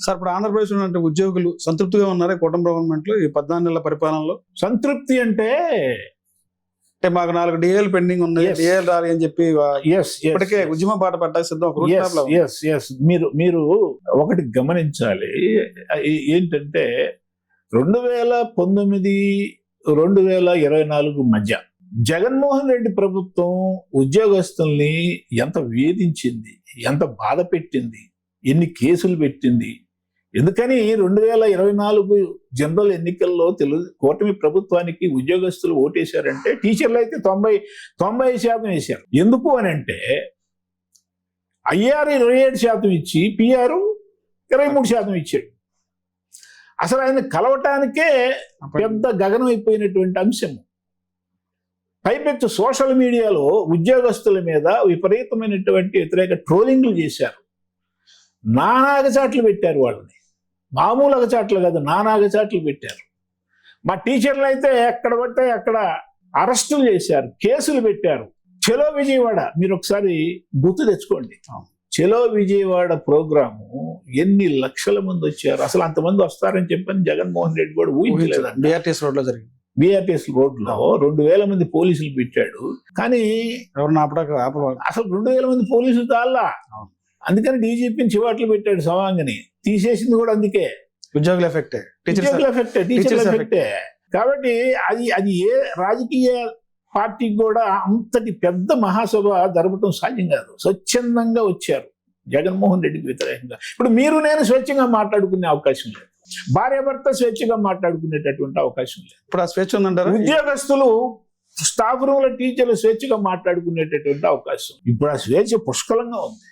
Sir ఇప్పుడు ఆంధ్రప్రదేశ్ ఉన్నటువంటి ఉద్యోగులు సంతృప్తిగా ఉన్నారా కూటమి గవర్నమెంట్ లో ఈ 14 నెలల పరిపాలనలో? సంతృప్తి అంటే మాకు 4 డిఏలు పెండింగ్ ఉన్నాయి, Yes. డిఏలు రాలి అని చెప్పి ఇప్పటికే ఉద్యమ బాట పడ్డానికి సిద్ధం. ఒక route map లో ఉంది. మీరు ఒకటి గమనించాలి. ఏంటంటే 2019 2024 మధ్య జగన్మోహన్ రెడ్డి ప్రభుత్వం ఉద్యోగస్తుల్ని ఎంత వేధించింది, ఎంత బాధ పెట్టింది, ఎన్ని కేసులు పెట్టింది. ఎందుకని 2024 జనరల్ ఎన్నికల్లో కూటమి ప్రభుత్వానికి ఉద్యోగస్తులు ఓటేశారంటే టీచర్లు అయితే 90% వేశారు. ఎందుకు అని అంటే ఐఆర్ 27% ఇచ్చి పిఆర్ 23% ఇచ్చాడు. అసలు ఆయన కలవటానికే పెద్ద గగనం అయిపోయినటువంటి అంశము. పైపెచ్చు సోషల్ మీడియాలో ఉద్యోగస్తుల మీద విపరీతమైనటువంటి వ్యతిరేక ట్రోలింగ్లు చేశారు. నానాగచాట్లు పెట్టారు వాళ్ళని. మామూలు అగచాట్లు కాదు, నానాగచాట్లు పెట్టారు. మా టీచర్లు అయితే ఎక్కడ పడితే అక్కడ అరెస్టులు చేశారు, కేసులు పెట్టారు. చలో విజయవాడ మీరు ఒకసారి గుర్తు తెచ్చుకోండి. చలో విజయవాడ ప్రోగ్రాము ఎన్ని లక్షల మంది వచ్చారు. అసలు అంతమంది వస్తారని చెప్పని జగన్మోహన్ రెడ్డి కూడా ఊహించలేదండి. BRTS రోడ్ లో జరిగింది. BRTS రోడ్ లో 2000 మంది పోలీసులు పెట్టాడు. కానీ ఎవరన్నా అసలు 2000 మంది పోలీసులు తాళ్ళా. అందుకని డీజీపీని చివాట్లు పెట్టాడు సవాంగని. తీసేసింది కూడా అందుకే. ఉద్యోగుల ఎఫెక్టే, టీచర్ల ఎఫెక్టే. కాబట్టి అది ఏ రాజకీయ పార్టీకి కూడా అంతటి పెద్ద మహాసభ జరపడం సాధ్యం కాదు. స్వచ్ఛందంగా వచ్చారు జగన్మోహన్ రెడ్డికి వ్యతిరేకంగా. ఇప్పుడు మీరు నేను స్వేచ్ఛగా మాట్లాడుకునే అవకాశం లేదు. భార్యాభర్త స్వేచ్ఛగా మాట్లాడుకునేటటువంటి అవకాశం లేదు. ఇప్పుడు ఆ స్వేచ్ఛ ఉందంటారు. ఉద్యోగస్తులు స్టాఫ్ రూమ్ల టీచర్లు స్వేచ్ఛగా మాట్లాడుకునేటటువంటి అవకాశం. ఇప్పుడు ఆ స్వేచ్ఛ పుష్కలంగా ఉంది.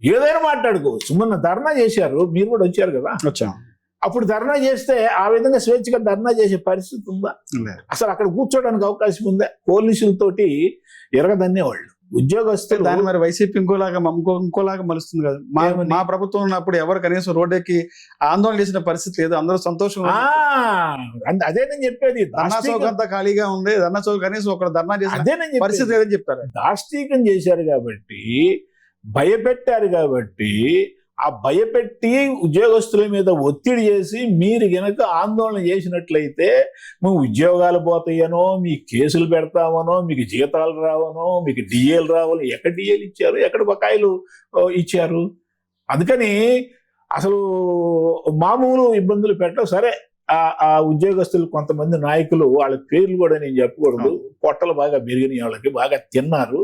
ఏదైనా మాట్లాడుకోవచ్చు. మొన్న ధర్నా చేశారు, మీరు కూడా వచ్చారు కదా. వచ్చాం. అప్పుడు ధర్నా చేస్తే ఆ విధంగా స్వేచ్ఛగా ధర్నా చేసే పరిస్థితి ఉందా? అసలు అక్కడ కూర్చోడానికి అవకాశం ఉందా? పోలీసులతోటి ఎరగదన్నేవాళ్ళు. ఉద్యోగస్తులు దాని మరి వైసీపీ ఇంకోలాగా మలుస్తుంది కదా. మా ప్రభుత్వం ఉన్నప్పుడు ఎవరు కనీసం రోడ్డుకి ఆందోళన చేసిన పరిస్థితి లేదు. అందరూ సంతోషంగా. అదే నేను చెప్పేది. ధర్నా చౌక్ అంతా ఖాళీగా ఉంది. ధర్నా చౌక్ కనీసం ఒక ధర్నా చేసిన పరిస్థితి లేదని చెప్తారు. దాష్టీకం చేశారు కాబట్టి, భయపెట్టారు కాబట్టి, ఆ భయపెట్టి ఉద్యోగస్తుల మీద ఒత్తిడి చేసి మీరు గనక ఆందోళన చేసినట్లయితే మేము ఉద్యోగాలు పోతాయనో, మీ కేసులు పెడతామనో, మీకు జీతాలు రావనో, మీకు డిఏలు రావనో. ఎక్కడ డిఏలు ఇచ్చారు, ఎక్కడ బకాయిలు ఇచ్చారు? అందుకని అసలు మామూలు ఇబ్బందులు పెట్టవు. సరే, ఆ ఉద్యోగస్తులు కొంతమంది నాయకులు, వాళ్ళ పేర్లు కూడా నేను చెప్పకూడదు, పొట్టలు బాగా పెరిగినాయి, వాళ్ళకి బాగా తిన్నారు.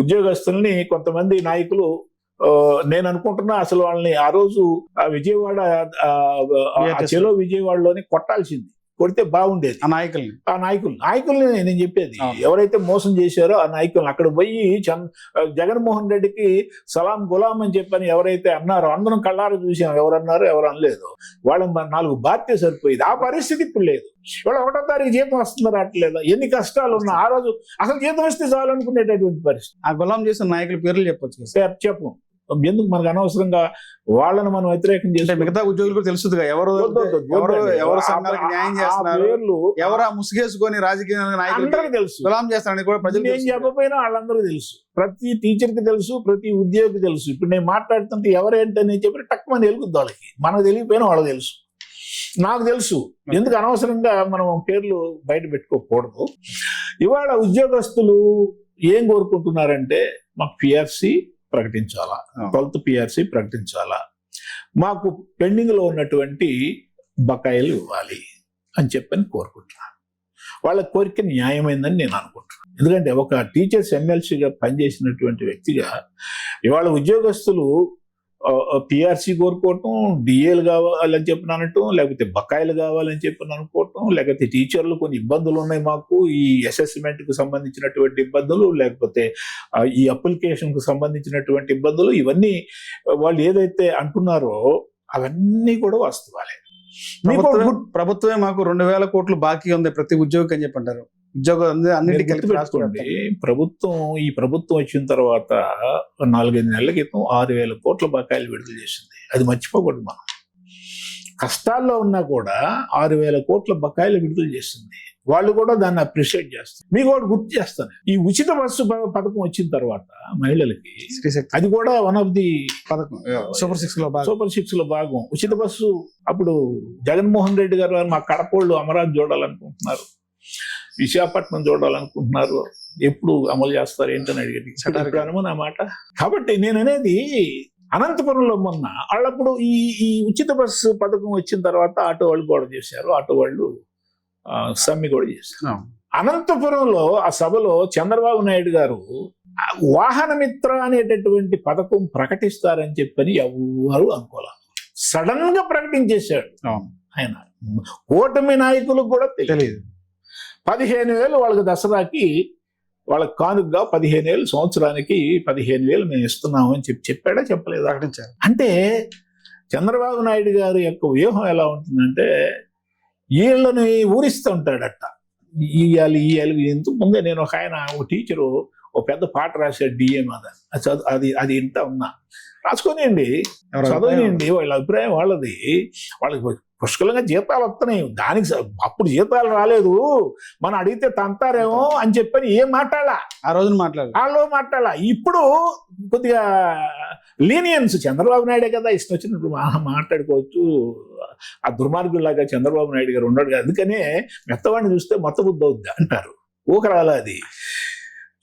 ఉద్యోగస్తుల్ని కొంతమంది నాయకులు, నేను అనుకుంటున్నా అసలు వాళ్ళని ఆ రోజు విజయవాడ చలో విజయవాడలోని కొట్టాల్సింది. కొడితే బాగుండేది. ఆ నాయకుల్ని నేను చెప్పేది. ఎవరైతే మోసం చేశారో ఆ నాయకుల్ని అక్కడ పోయి జగన్మోహన్ రెడ్డికి సలాం గులాం అని చెప్పని ఎవరైతే అన్నారో అందరం కళ్ళారు చూసాం. ఎవరన్నారో ఎవరు అనలేదు. వాళ్ళని 4 బాధ్యత సరిపోయేది. ఆ పరిస్థితి ఇప్పుడు లేదు. ఇవాళ 1వ తారీఖు జీతం వస్తుందో రావట్లేదా? ఎన్ని కష్టాలు ఉన్నా ఆ రోజు అసలు జీతం వస్తే చాలు అనుకునేటటువంటి పరిస్థితి. ఆ గులాం చేసిన నాయకుల పేర్లు చెప్పొచ్చు. చెప్పు, ఎందుకు మనకు అనవసరంగా వాళ్ళని మనం వ్యతిరేకం చేస్తే మిగతా ఉద్యోగులు కూడా తెలుస్తుంది. ఎవరు సంఘాలకు న్యాయం చేస్తున్నారు, ఎవరు ముసుగేసుకొని రాజకీయ నాయకులు తెలుసు, గులాం చేస్తారని కూడా ప్రజలు ఏం చెప్పకపోయినా వాళ్ళందరూ తెలుసు. ప్రతి టీచర్కి తెలుసు, ప్రతి ఉద్యోగికి తెలుసు. ఇప్పుడు నేను మాట్లాడుతుంటే ఎవరేంటని చెప్పి తక్కువ తెలుగుద్ది వాళ్ళకి. మనకు తెలియకపోయినా వాళ్ళకి తెలుసు, నాకు తెలుసు. ఎందుకు అనవసరంగా మనం పేర్లు బయట పెట్టుకోకూడదు. ఇవాళ ఉద్యోగస్తులు ఏం కోరుకుంటున్నారంటే మాకు పిఆర్సీ ప్రకటించాలా, 12th పిఆర్సీ ప్రకటించాలా, మాకు పెండింగ్ లో ఉన్నటువంటి బకాయిలు ఇవ్వాలి అని చెప్పని కోరుకుంటున్నాను. వాళ్ళ కోరిక న్యాయమైందని నేను అనుకుంటున్నాను. ఎందుకంటే ఒక టీచర్స్ ఎమ్మెల్సీగా పనిచేసినటువంటి వ్యక్తిగా ఇవాళ ఉద్యోగస్తులు పిఆర్సీ కోరుకోవటం, డిఏలు కావాలని చెప్పిన అనటం, లేకపోతే బకాయిలు కావాలని చెప్పిన అనుకోవటం, లేకపోతే టీచర్లు కొన్ని ఇబ్బందులు ఉన్నాయి మాకు, ఈ అసెస్మెంట్కు సంబంధించినటువంటి ఇబ్బందులు, లేకపోతే ఈ అప్లికేషన్కు సంబంధించినటువంటి ఇబ్బందులు, ఇవన్నీ వాళ్ళు ఏదైతే అంటున్నారో అవన్నీ కూడా వాస్తవాలే. ప్రభుత్వమే మాకు 2000 కోట్లు బాకీ ఉంది ప్రతి ఉద్యోగికి అని చెప్పి అంటారు. ఉద్యోగం అన్నింటికి ఈ ప్రభుత్వం వచ్చిన తర్వాత 4-5 నెలల క్రితం 6000 కోట్ల బకాయిలు విడుదల చేసింది. అది మర్చిపోకూడదు. మనం కష్టాల్లో ఉన్నా కూడా 6000 కోట్ల బకాయిలు విడుదల చేసింది. వాళ్ళు కూడా దాన్ని అప్రిషియేట్ చేస్తారు. మీకు ఒకటి గుర్తు చేస్తాను, ఈ ఉచిత బస్సు పథకం వచ్చిన తర్వాత మహిళలకి అది కూడా వన్ ఆఫ్ ది పథకం సూపర్ 6 లో భాగం. ఉచిత బస్సు అప్పుడు జగన్మోహన్ రెడ్డి గారు మా కడపోళ్ళు అమరావతి చూడాలనుకుంటున్నారు, విశాఖపట్నం చూడాలనుకుంటున్నారు, ఎప్పుడు అమలు చేస్తారు ఏంటని అడిగేది అనుమతి మాట. కాబట్టి నేను అనేది అనంతపురంలో మొన్న వాళ్ళప్పుడు ఈ ఉచిత బస్సు పథకం వచ్చిన తర్వాత ఆటో వాళ్ళు గొడవ చేశారు, ఆటో వాళ్ళు సమ్మె కూడా చేశారు. అనంతపురంలో ఆ సభలో చంద్రబాబు నాయుడు గారు వాహన మిత్ర అనేటటువంటి పథకం ప్రకటిస్తారని చెప్పని ఎవరు అనుకోలే, సడన్ గా ప్రకటించేశాడు ఆయన. కూటమి నాయకులకు కూడా తెలియదు. 15,000 వాళ్ళకి దసరాకి వాళ్ళకి కానుకగా 15,000 సంవత్సరానికి 15,000 మేము ఇస్తున్నాము అని చెప్పాడా చెప్పలేదు, ప్రకటించారు. అంటే చంద్రబాబు నాయుడు గారి యొక్క వ్యూహం ఎలా ఉంటుందంటే వీళ్ళని ఊరిస్తూ ఉంటాడట. ఇయ్యాలి ఇంతకు ముందే నేను ఒక టీచరు ఒక పెద్ద పాట రాశాడు డిఎం అది ఇంత ఉన్నా రాసుకొనియండి, చదవనియండి, వాళ్ళ అభిప్రాయం వాళ్ళది. వాళ్ళకి పుష్కలంగా జీతాలు వస్తున్నాయి, దానికి అప్పుడు జీతాలు రాలేదు, మనం అడిగితే తంతారేమో అని చెప్పని ఏం మాట్లాడాలా ఆ రోజున మాట్లాడాలా. ఇప్పుడు కొద్దిగా లీనియన్స్ చంద్రబాబు నాయుడే కదా, ఇష్టం వచ్చినప్పుడు మాట్లాడుకోవచ్చు. ఆ దుర్మార్గులాగా చంద్రబాబు నాయుడు గారు ఉన్నాడు కదా, అందుకనే మెత్తవాడిని చూస్తే మొత్త బుద్ధి అవుద్ది అంటారు. ఊకరాలా అది.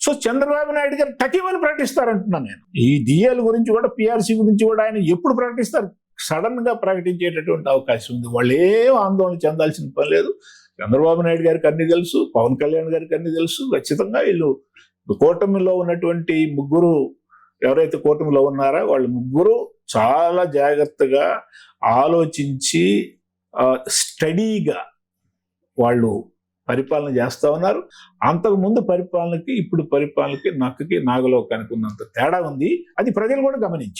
సో చంద్రబాబు నాయుడు గారు టకీమని ప్రకటిస్తారంటున్నాను నేను. ఈ డిఎల్ గురించి కూడా పిఆర్సీ గురించి కూడా ఆయన ఎప్పుడు ప్రకటిస్తారు, సడన్ గా ప్రకటించేటటువంటి అవకాశం ఉంది. వాళ్ళు ఏం ఆందోళన చెందాల్సిన పని లేదు. చంద్రబాబు నాయుడు గారికి అన్ని తెలుసు, పవన్ కళ్యాణ్ గారికి అన్ని తెలుసు. ఖచ్చితంగా వీళ్ళు కూటమిలో ఉన్నటువంటి ముగ్గురు ఎవరైతే కూటమిలో ఉన్నారో వాళ్ళు ముగ్గురు చాలా జాగ్రత్తగా ఆలోచించి స్టడీగా వాళ్ళు పరిపాలన చేస్తా ఉన్నారు. అంతకుముందు పరిపాలనకి ఇప్పుడు పరిపాలనకి నక్కకి నాగలోకానికి ఉన్నంత తేడా ఉంది. అది ప్రజలు కూడా గమనించారు.